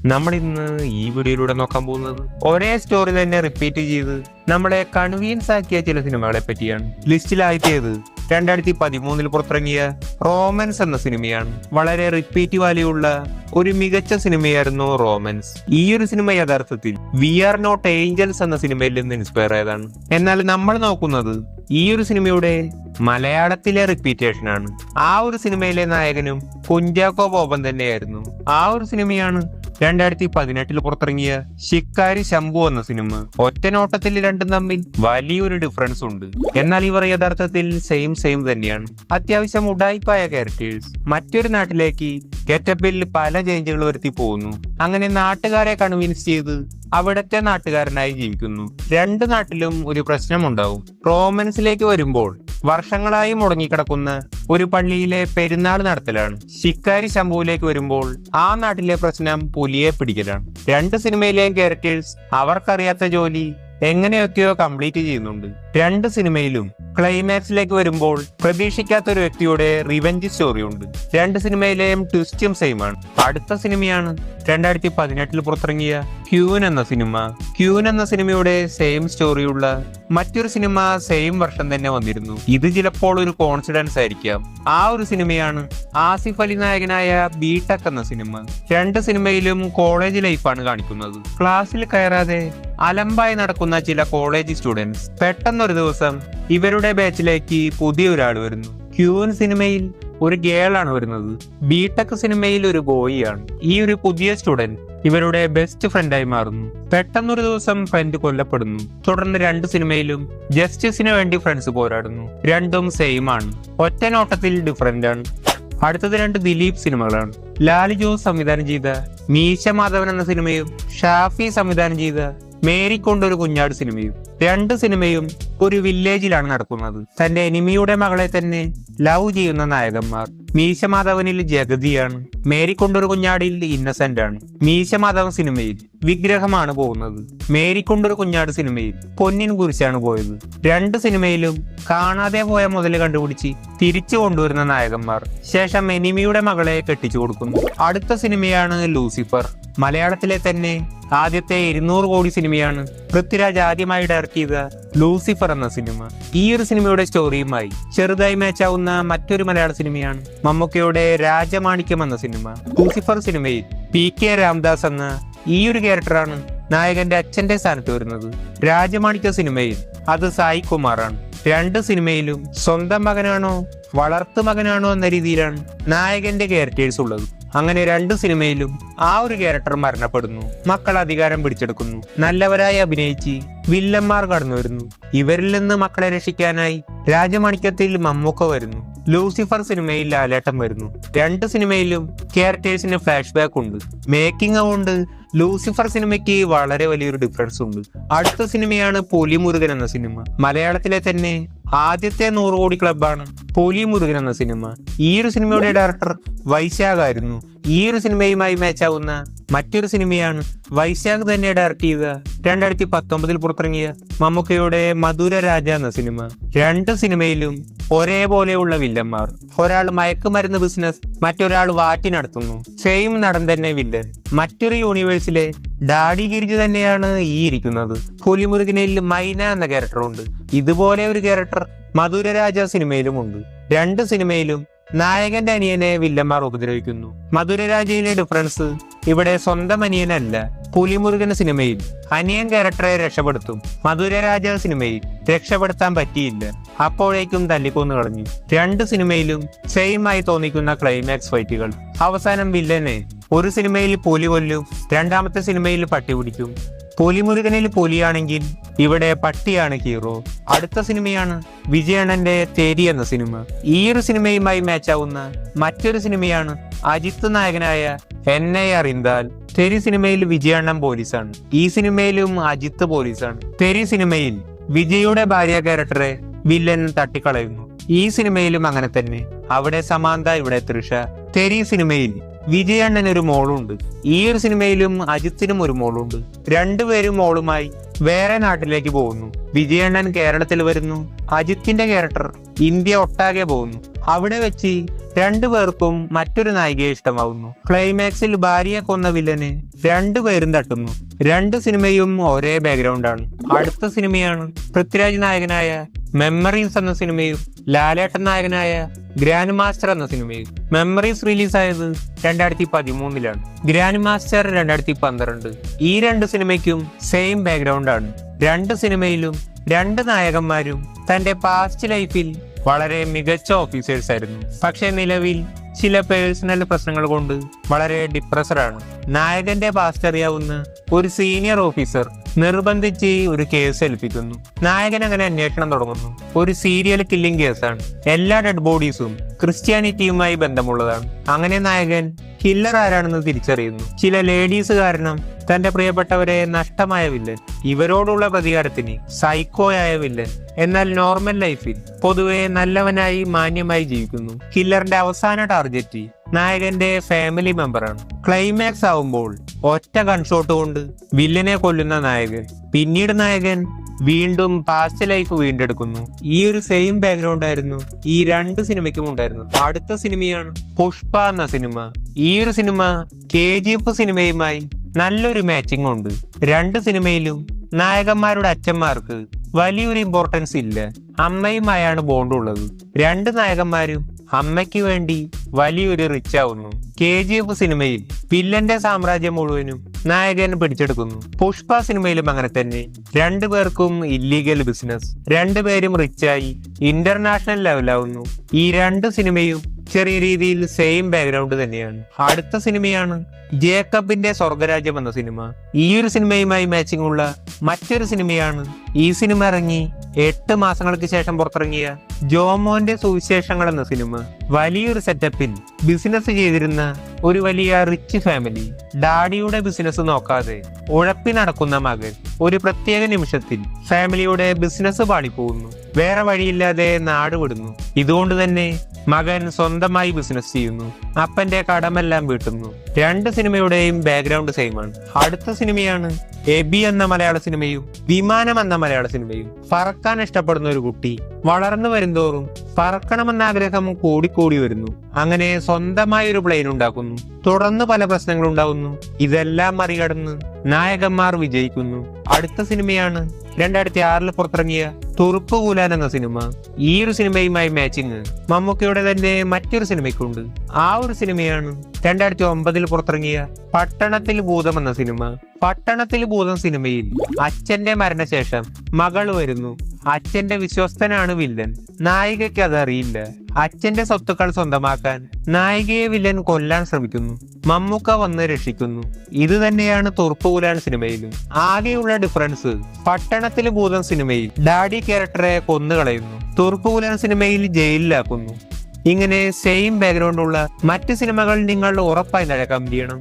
നമ്മൾ ഇന്ന് ഈ വീഡിയോയിലൂടെ നോക്കാൻ പോകുന്നത് ഒരേ സ്റ്റോറി തന്നെ റിപ്പീറ്റ് ചെയ്ത് നമ്മളെ കൺവീൻസ് ആക്കിയ ചില സിനിമകളെ പറ്റിയാണ്. ലിസ്റ്റിലായത് 2013 പുറത്തിറങ്ങിയ റോമൻസ് എന്ന സിനിമയാണ്. വളരെ റിപ്പീറ്റ് വാല്യൂ ഉള്ള ഒരു മികച്ച സിനിമയായിരുന്നു റോമൻസ്. ഈ ഒരു സിനിമ യഥാർത്ഥത്തിൽ വി ആർ നോട്ട് ഏഞ്ചൽസ് എന്ന സിനിമയിൽ നിന്ന് ഇൻസ്പയർ ആയതാണ്. എന്നാൽ നമ്മൾ നോക്കുന്നത് ഈ ഒരു സിനിമയുടെ മലയാളത്തിലെ റിപ്പീറ്റേഷൻ ആണ്. ആ ഒരു സിനിമയിലെ നായകനും കുഞ്ചാക്കോ ബോബൻ തന്നെയായിരുന്നു. ആ ഒരു സിനിമയാണ് 2018 പുറത്തിറങ്ങിയ ശിക്കാരി ശംഭു എന്ന സിനിമ. ഒറ്റ നോട്ടത്തിൽ രണ്ടും തമ്മിൽ വലിയൊരു ഡിഫറൻസ് ഉണ്ട്. എന്നാൽ ഇവർ യഥാർത്ഥത്തിൽ സെയിം തന്നെയാണ്. അത്യാവശ്യം ഉഡായിപ്പായ ക്യാരക്ടേഴ്സ് മറ്റൊരു നാട്ടിലേക്ക് ഗെറ്റപ്പിൽ പല ചേഞ്ചുകൾ വരുത്തി പോകുന്നു. അങ്ങനെ നാട്ടുകാരെ കൺവിൻസ് ചെയ്ത് അവിടത്തെ നാട്ടുകാരനായി ജീവിക്കുന്നു. രണ്ട് നാട്ടിലും ഒരു പ്രശ്നമുണ്ടാവും. റോമൻസിലേക്ക് വരുമ്പോൾ വർഷങ്ങളായി മുടങ്ങിക്കിടക്കുന്ന ഒരു പള്ളിയിലെ പെരുന്നാൾ നടത്തലാണ്. ശിക്കാരി ശംഭുവിലേക്ക് വരുമ്പോൾ ആ നാട്ടിലെ പ്രശ്നം പുലിയെ പിടിക്കലാണ്. രണ്ട് സിനിമയിലെയും ക്യാരക്ടേഴ്സ് അവർക്കറിയാത്ത ജോലി എങ്ങനെയൊക്കെയോ കംപ്ലീറ്റ് ചെയ്യുന്നുണ്ട്. രണ്ട് സിനിമയിലും ക്ലൈമാക്സിലേക്ക് വരുമ്പോൾ പ്രതീക്ഷിക്കാത്ത ഒരു വ്യക്തിയുടെ റിവെഞ്ച് സ്റ്റോറി ഉണ്ട്. രണ്ട് സിനിമയിലെയും ട്വിസ്റ്റും സെയിം ആണ്. അടുത്ത സിനിമയാണ് 2018 പുറത്തിറങ്ങിയ ക്യൂൻ എന്ന സിനിമ. ക്യൂൻ എന്ന സിനിമയുടെ സെയിം സ്റ്റോറിയുള്ള മറ്റൊരു സിനിമ സെയിം വർഷം തന്നെ വന്നിരുന്നു. ഇത് ചിലപ്പോൾ ഒരു കോൺസിഡൻസ് ആയിരിക്കാം. ആ ഒരു സിനിമയാണ് ആസിഫ് അലി നായകനായ ബി-ടെക് എന്ന സിനിമ. രണ്ട് സിനിമയിലും കോളേജ് ലൈഫാണ് കാണിക്കുന്നത്. ക്ലാസ്സിൽ കയറാതെ അലമ്പായി നടക്കുന്ന ചില കോളേജ് സ്റ്റുഡൻസ് പെട്ടെന്നൊരു ദിവസം ഇവരുടെ ബാച്ചിലേക്ക് പുതിയൊരാൾ വരുന്നു. ക്യൂൻ സിനിമയിൽ ഒരു ഗേൾ ആണ് വരുന്നത്. ബി-ടെക് സിനിമയിൽ ഒരു ബോയ് ആണ്. ഈ ഒരു പുതിയ സ്റ്റുഡന്റ് ഇവരുടെ ബെസ്റ്റ് ഫ്രണ്ടായി മാറുന്നു. പെട്ടെന്നൊരു ദിവസം ഫ്രണ്ട് കൊല്ലപ്പെടുന്നു. തുടർന്ന് രണ്ട് സിനിമയിലും ജസ്റ്റിസിന് വേണ്ടി ഫ്രണ്ട്സ് പോരാടുന്നു. രണ്ടും സെയിം ആണ്. ഒറ്റ നോട്ടത്തിൽ ഡിഫറെന്റ് ആണ്. അടുത്തത് രണ്ട് ദിലീപ് സിനിമകളാണ്. ലാൽ ജോസ് സംവിധാനം ചെയ്ത മീശ മാധവൻ എന്ന സിനിമയും ഷാഫി സംവിധാനം ചെയ്ത മേരിക്കൊണ്ടൊരു കുഞ്ഞാട് സിനിമയും. രണ്ട് സിനിമയും ഒരു വില്ലേജിലാണ് നടക്കുന്നത്. തന്റെ എനിമിയുടെ മകളെ തന്നെ ലവ് ചെയ്യുന്ന നായകന്മാർ. മീശ മാധവനിൽ ജഗതിയാണ്. മേരിക്കൊണ്ടൊരു കുഞ്ഞാടിൽ ഇന്നസെന്റ് ആണ്. മീശ മാധവൻ സിനിമയിൽ വിഗ്രഹമാണ് പോകുന്നത്. മേരിക്കൊണ്ടൊരു കുഞ്ഞാട് സിനിമയിൽ പൊന്നിൻ കുരിശാണ് പോയത്. രണ്ട് സിനിമയിലും കാണാതെ പോയ മുതൽ കണ്ടുപിടിച്ച് തിരിച്ചു കൊണ്ടുവരുന്ന നായകന്മാർ. ശേഷം എനിമിയുടെ മകളെ കെട്ടിച്ചു കൊടുക്കുന്നു. അടുത്ത സിനിമയാണ് ലൂസിഫർ. മലയാളത്തിലെ തന്നെ ആദ്യത്തെ 200 കോടി സിനിമയാണ് പൃഥ്വിരാജ് ആദ്യമായി ഡയറക്ട് ചെയ്ത ലൂസിഫർ എന്ന സിനിമ. ഈ ഒരു സിനിമയുടെ സ്റ്റോറിയുമായി ചെറുതായി മാച്ചാവുന്ന മറ്റൊരു മലയാള സിനിമയാണ് മമ്മൂക്കയുടെ രാജമാണിക്യം എന്ന സിനിമ. ലൂസിഫർ സിനിമയിൽ PK രാംദാസ് എന്ന ഈ ഒരു ക്യാരക്ടറാണ് നായകന്റെ അച്ഛന്റെ സ്ഥാനത്ത് വരുന്നത്. രാജമാണിക്യ സിനിമയിൽ അത് സായി കുമാറാണ്. രണ്ട് സിനിമയിലും സ്വന്തം മകനാണോ വളർത്തു മകനാണോ എന്ന രീതിയിലാണ് നായകന്റെ ക്യാരക്ടേഴ്സ് ഉള്ളത്. അങ്ങനെ രണ്ട് സിനിമയിലും ആ ഒരു ക്യാരക്ടർ മരണപ്പെടുന്നു. മക്കൾ അധികാരം പിടിച്ചെടുക്കുന്നു. നല്ലവരായി അഭിനയിച്ച് വില്ലന്മാർ കടന്നു വരുന്നു. ഇവരിൽ നിന്ന് മക്കളെ രക്ഷിക്കാനായി രാജമാണിക്യത്തിൽ മമ്മൂക്ക വരുന്നു. ലൂസിഫർ സിനിമയിൽ ലാലേട്ടൻ വരുന്നു. രണ്ട് സിനിമയിലും ക്യാരക്ടേഴ്സിന് ഫ്ലാഷ് ബാക്ക് ഉണ്ട്. മേക്കിംഗ് കൊണ്ട് ലൂസിഫർ സിനിമയ്ക്ക് വളരെ വലിയൊരു ഡിഫറൻസ് ഉണ്ട്. അടുത്ത സിനിമയാണ് പുലിമുരുകൻ എന്ന സിനിമ. മലയാളത്തിലെ തന്നെ ആദ്യത്തെ 100 കോടി ക്ലബാണ് പുലിമുരുകൻ എന്ന സിനിമ. ഈ ഒരു സിനിമയുടെ ഡയറക്ടർ വൈശാഖ് ആയിരുന്നു. ഈ ഒരു സിനിമയുമായി മാച്ചാവുന്ന മറ്റൊരു സിനിമയാണ് വൈശാഖ് തന്നെ ഡയറക്ട് ചെയ്ത 2019 പുറത്തിറങ്ങിയ മമ്മൂക്കയുടെ മധുര രാജ എന്ന സിനിമ. രണ്ട് സിനിമയിലും ഒരേപോലെയുള്ള വില്ലന്മാർ. ഒരാൾ മയക്കുമരുന്ന് ബിസിനസ്, മറ്റൊരാൾ വാറ്റി നടത്തുന്നു. സെയിം നടൻ തന്നെ വില്ലൻ. മറ്റൊരു യൂണിവേഴ്സിലെ ഡാഡി ഗിരിജ് തന്നെയാണ് ഈ ഇരിക്കുന്നത്. പുലിമുരുകനിൽ മൈന എന്ന ക്യാരക്ടറുണ്ട്. ഇതുപോലെ ഒരു ക്യാരക്ടർ മധുരരാജ സിനിമയിലുമുണ്ട്. രണ്ട് സിനിമയിലും നായകന്റെ അനിയനെ വില്ലന്മാർ ഉപദ്രവിക്കുന്നു. മധുരരാജയിലെ ഡിഫറൻസ് ഇവിടെ സ്വന്തം അനിയനല്ല. പുലിമുരുകൻ സിനിമയിൽ അനിയൻ ക്യാരക്ടറെ രക്ഷപ്പെടുത്തും. മധുരരാജ സിനിമയിൽ രക്ഷപ്പെടുത്താൻ പറ്റിയില്ല. അപ്പോഴേക്കും തല്ലിക്കൊന്നു കളഞ്ഞു. രണ്ട് സിനിമയിലും സെയിം ആയി തോന്നിക്കുന്ന ക്ലൈമാക്സ് ഫൈറ്റുകൾ. അവസാനം വില്ലനെ ഒരു സിനിമയിൽ പുലി കൊല്ലും, രണ്ടാമത്തെ സിനിമയിൽ പട്ടി പിടിക്കും. പുലിമുരുകനിൽ പുലിയാണെങ്കിൽ ഇവിടെ പട്ടിയാണ് ഹീറോ. അടുത്ത സിനിമയാണ് വിജയണ്ണന്റെ തേരി എന്ന സിനിമ. ഈ ഒരു സിനിമയുമായി മാച്ചാവുന്ന മറ്റൊരു സിനിമയാണ് അജിത്ത് നായകനായ എന്നെ അറിന്താൽ. തെരി സിനിമയിൽ വിജയണ്ണൻ പോലീസാണ്. ഈ സിനിമയിലും അജിത്ത് പോലീസാണ്. തെരി സിനിമയിൽ വിജയുടെ ഭാര്യ ക്യാരക്ടറെ വില്ലൻ തട്ടിക്കളയുന്നു. ഈ സിനിമയിലും അങ്ങനെ തന്നെ. അവിടെ സമാന്ത, ഇവിടെ തൃഷ. തെരി സിനിമയിൽ വിജയണ്ണന് ഒരു മോളുണ്ട്. ഈ ഒരു സിനിമയിലും അജിത്തിനും ഒരു മോളുണ്ട്. രണ്ടുപേരും മോളുമായി വേറെ നാട്ടിലേക്ക് പോകുന്നു. വിജയണ്ണൻ കേരളത്തിൽ വരുന്നു. അജിത്തിന്റെ ക്യാരക്ടർ ഇന്ത്യ ഒട്ടാകെ പോകുന്നു. അവിടെ വെച്ച് രണ്ടുപേർക്കും മറ്റൊരു നായികയെ ഇഷ്ടമാവുന്നു. ക്ലൈമാക്സിൽ ഭാര്യയെ കൊന്ന വില്ലനെ രണ്ടുപേരും തട്ടുന്നു. രണ്ട് സിനിമയും ഒരേ ബാക്ക്ഗ്രൗണ്ടാണ്. അടുത്ത സിനിമയാണ് പൃഥ്വിരാജ് നായകനായ മെമ്മറീസ് എന്ന സിനിമയും ലാലേട്ടൻ നായകനായ ഗ്രാൻഡ് മാസ്റ്റർ എന്ന സിനിമയും. മെമ്മറീസ് റിലീസായത് 2013 ഗ്രാൻഡ് മാസ്റ്റർ 2012. ഈ രണ്ട് സിനിമയ്ക്കും സെയിം ബാക്ക്ഗ്രൗണ്ടാണ്. രണ്ട് സിനിമയിലും രണ്ട് നായകന്മാരും തന്റെ പാസ്റ്റ് ലൈഫിൽ വളരെ മികച്ച ഓഫീസേഴ്സ് ആയിരുന്നു. പക്ഷെ നിലവിൽ ചില പേഴ്സണൽ പ്രശ്നങ്ങൾ കൊണ്ട് വളരെ ഡിപ്രസ്ഡാണ്. നായകന്റെ പാസ്റ്റ് അറിയാവുന്ന ഒരു സീനിയർ ഓഫീസർ നിർബന്ധിച്ച് ഒരു കേസ് ഏൽപ്പിക്കുന്നു. നായകൻ അങ്ങനെ അന്വേഷണം തുടങ്ങുന്നു. ഒരു സീരിയൽ കില്ലിംഗ് കേസാണ്. എല്ലാ ഡെഡ് ബോഡീസും ക്രിസ്ത്യാനിറ്റിയുമായി ബന്ധമുള്ളതാണ്. അങ്ങനെ നായകൻ കില്ലർ ആരാണെന്ന് തിരിച്ചറിയുന്നു. ചില ലേഡീസ് കാരണം തന്റെ പ്രിയപ്പെട്ടവരെ നഷ്ടമായ വില്ലൻ ഇവരോടുള്ള പ്രതികാരത്തിന് സൈക്കോയായ വില്ലൻ എന്നാൽ നോർമൽ ലൈഫിൽ പൊതുവെ നല്ലവനായി മാന്യമായി ജീവിക്കുന്നു. കില്ലറിന്റെ അവസാന ടാർഗറ്റ് നായകന്റെ ഫാമിലി മെമ്പറാണ്. ക്ലൈമാക്സ് ആവുമ്പോൾ ഒറ്റ ഗൺഷോട്ട് കൊണ്ട് വില്ലനെ കൊല്ലുന്ന നായകൻ. പിന്നീട് നായകൻ വീണ്ടും പാസ്റ്റ് ലൈഫ് വീണ്ടെടുക്കുന്നു. ഈ ഒരു സെയിം ബാക്ക്ഗ്രൗണ്ട് ആയിരുന്നു ഈ രണ്ട് സിനിമയ്ക്കും ഉണ്ടായിരുന്നു. അടുത്ത സിനിമയാണ് പുഷ്പ എന്ന സിനിമ. ഈ ഒരു സിനിമ KGF സിനിമയുമായി നല്ലൊരു മാച്ചിങ് ഉണ്ട്. രണ്ട് സിനിമയിലും നായകന്മാരുടെ അച്ഛന്മാർക്ക് വലിയൊരു ഇമ്പോർട്ടൻസ് ഇല്ല. അമ്മയുമായാണ് ബോണ്ട് ഉള്ളത്. രണ്ട് നായകന്മാരും അമ്മയ്ക്ക് വേണ്ടി വലിയൊരു റിച്ച് ആവുന്നു. KGF സിനിമയിൽ വില്ലന്റെ സാമ്രാജ്യം മുഴുവനും നായകൻ പിടിച്ചെടുക്കുന്നു. പുഷ്പ സിനിമയിലും അങ്ങനെ തന്നെ. രണ്ടുപേർക്കും ഇല്ലീഗൽ ബിസിനസ്. രണ്ടുപേരും റിച്ചായി ഇന്റർനാഷണൽ ലെവലാവുന്നു. ഈ രണ്ട് സിനിമയും ചെറിയ രീതിയിൽ സെയിം ബാക്ക്ഗ്രൗണ്ട് തന്നെയാണ്. അടുത്ത സിനിമയാണ് ജേക്കബിന്റെ സ്വർഗരാജ്യം എന്ന സിനിമ. ഈ ഒരു സിനിമയുമായി മാച്ചിങ് ഉള്ള മറ്റൊരു സിനിമയാണ് ഈ സിനിമ ഇറങ്ങി 8 മാസങ്ങൾക്ക് ശേഷം പുറത്തിറങ്ങിയ ജോമോന്റെ സുവിശേഷങ്ങൾ എന്ന സിനിമ. വലിയൊരു സെറ്റപ്പിൽ ബിസിനസ് ചെയ്തിരുന്ന ഒരു വലിയ റിച്ച് ഫാമിലി ഡാഡിയുടെ ബിസിനസ് നോക്കാതെ ഉഴപ്പി നടക്കുന്ന മകൻ ഒരു പ്രത്യേക നിമിഷത്തിൽ ഫാമിലിയുടെ ബിസിനസ് പാളിപ്പോകുന്നു. വേറെ വഴിയില്ലാതെ നാട് വിടുന്നു. ഇതുകൊണ്ട് തന്നെ മകൻ സ്വന്തമായി ബിസിനസ് ചെയ്യുന്നു. അപ്പന്റെ കടമെല്ലാം വീട്ടുന്നു. രണ്ട് സിനിമയുടെയും ബാക്ക്ഗ്രൗണ്ട് സെയിം ആണ്. അടുത്ത സിനിമയാണ് എബി എന്ന മലയാള സിനിമയും വിമാനം എന്ന മലയാള സിനിമയും. പറക്കാൻ ഇഷ്ടപ്പെടുന്ന ഒരു കുട്ടി വളർന്നു വരുന്തോറും പറക്കണമെന്ന ആഗ്രഹം കൂടിക്കൂടി വരുന്നു. അങ്ങനെ സ്വന്തമായി ഒരു പ്ലെയിൻ ഉണ്ടാക്കുന്നു. തുടർന്ന് പല പ്രശ്നങ്ങൾ ഉണ്ടാകുന്നു. ഇതെല്ലാം മറികടന്ന് നായകന്മാർ വിജയിക്കുന്നു. അടുത്ത സിനിമയാണ് 2006 പുറത്തിറങ്ങിയ തുറുപ്പുകൂലാൻ എന്ന സിനിമ. ഈ ഒരു സിനിമയുമായി മാച്ചിങ് മമ്മൂക്കയുടെ തന്നെ മറ്റൊരു സിനിമയ്ക്കുണ്ട്. ആ ഒരു സിനിമയാണ് 2009 പുറത്തിറങ്ങിയ പട്ടണത്തിൽ ഭൂതം എന്ന സിനിമ. പട്ടണത്തിൽ ഭൂതം സിനിമയിൽ അച്ഛന്റെ മരണശേഷം മകൾ വരുന്നു. അച്ഛന്റെ വിശ്വസ്തനാണ് വില്ലൻ. നായികയ്ക്ക് അതറിയില്ല. അച്ഛന്റെ സ്വത്തുക്കൾ സ്വന്തമാക്കാൻ നായികയെ വില്ലൻ കൊല്ലാൻ ശ്രമിക്കുന്നു. മമ്മൂക്ക വന്ന് രക്ഷിക്കുന്നു. ഇത് തന്നെയാണ് തുറുപ്പുകൂലാൻ സിനിമയിലും. ആകെയുള്ള ഡിഫറൻസ് പട്ടണത്തിൽ ഭൂതം സിനിമയിൽ ഡാഡി ക്യാരക്ടറെ കൊന്നുകളയുന്നു. തുറുപ്പുകൂലാൻ സിനിമയിൽ ജയിലിലാക്കുന്നു. ഇങ്ങനെ സെയിം ബാക്ക്ഗ്രൗണ്ട് ഉള്ള മറ്റ് സിനിമകൾ നിങ്ങൾ ഉറപ്പായി കമന്റ് ചെയ്യണം.